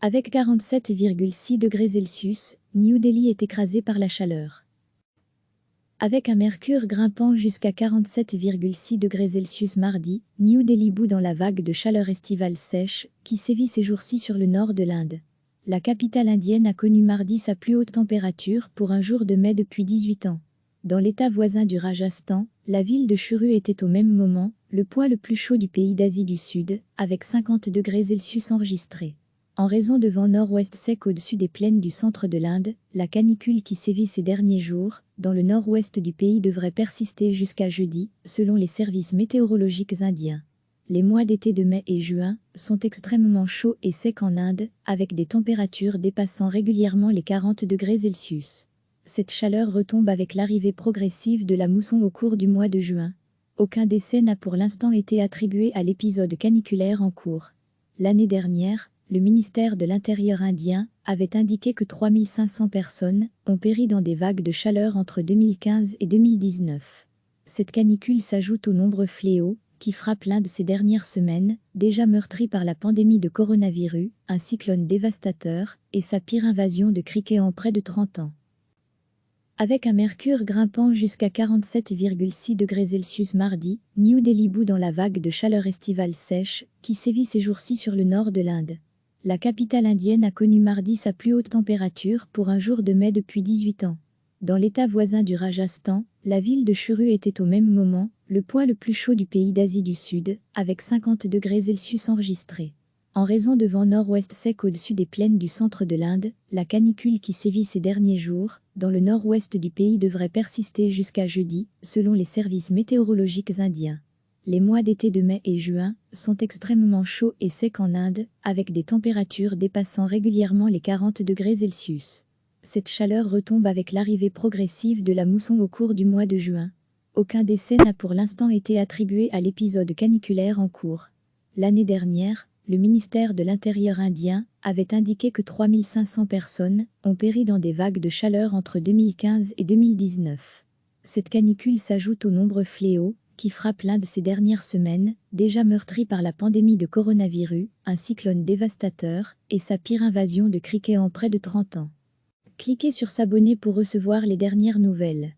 Avec 47,6 degrés Celsius, New Delhi est écrasé par la chaleur. Avec un mercure grimpant jusqu'à 47,6 degrés Celsius mardi, New Delhi bout dans la vague de chaleur estivale sèche qui sévit ces jours-ci sur le nord de l'Inde. La capitale indienne a connu mardi sa plus haute température pour un jour de mai depuis 18 ans. Dans l'état voisin du Rajasthan, la ville de Churu était au même moment le point le plus chaud du pays d'Asie du Sud, avec 50 degrés Celsius enregistrés. En raison de vents nord-ouest secs au-dessus des plaines du centre de l'Inde, la canicule qui sévit ces derniers jours, dans le nord-ouest du pays devrait persister jusqu'à jeudi, selon les services météorologiques indiens. Les mois d'été de mai et juin sont extrêmement chauds et secs en Inde, avec des températures dépassant régulièrement les 40 degrés Celsius. Cette chaleur retombe avec l'arrivée progressive de la mousson au cours du mois de juin. Aucun décès n'a pour l'instant été attribué à l'épisode caniculaire en cours. L'année dernière, le ministère de l'Intérieur indien avait indiqué que 3500 personnes ont péri dans des vagues de chaleur entre 2015 et 2019. Cette canicule s'ajoute aux nombreux fléaux qui frappent l'Inde ces dernières semaines, déjà meurtrie par la pandémie de coronavirus, un cyclone dévastateur et sa pire invasion de criquets en près de 30 ans. Avec un mercure grimpant jusqu'à 47,6 degrés Celsius mardi, New Delhi bout dans la vague de chaleur estivale sèche qui sévit ces jours-ci sur le nord de l'Inde. La capitale indienne a connu mardi sa plus haute température pour un jour de mai depuis 18 ans. Dans l'état voisin du Rajasthan, la ville de Churu était au même moment le point le plus chaud du pays d'Asie du Sud, avec 50 degrés Celsius enregistrés. En raison de vents nord-ouest secs au-dessus des plaines du centre de l'Inde, la canicule qui sévit ces derniers jours, dans le nord-ouest du pays devrait persister jusqu'à jeudi, selon les services météorologiques indiens. Les mois d'été de mai et juin sont extrêmement chauds et secs en Inde, avec des températures dépassant régulièrement les 40 degrés Celsius. Cette chaleur retombe avec l'arrivée progressive de la mousson au cours du mois de juin. Aucun décès n'a pour l'instant été attribué à l'épisode caniculaire en cours. L'année dernière, le ministère de l'Intérieur indien avait indiqué que 3500 personnes ont péri dans des vagues de chaleur entre 2015 et 2019. Cette canicule s'ajoute aux nombreux fléaux qui frappent l'Inde ces dernières semaines, déjà meurtrie par la pandémie de coronavirus, un cyclone dévastateur et sa pire invasion de criquets en près de 30 ans. Cliquez sur s'abonner pour recevoir les dernières nouvelles.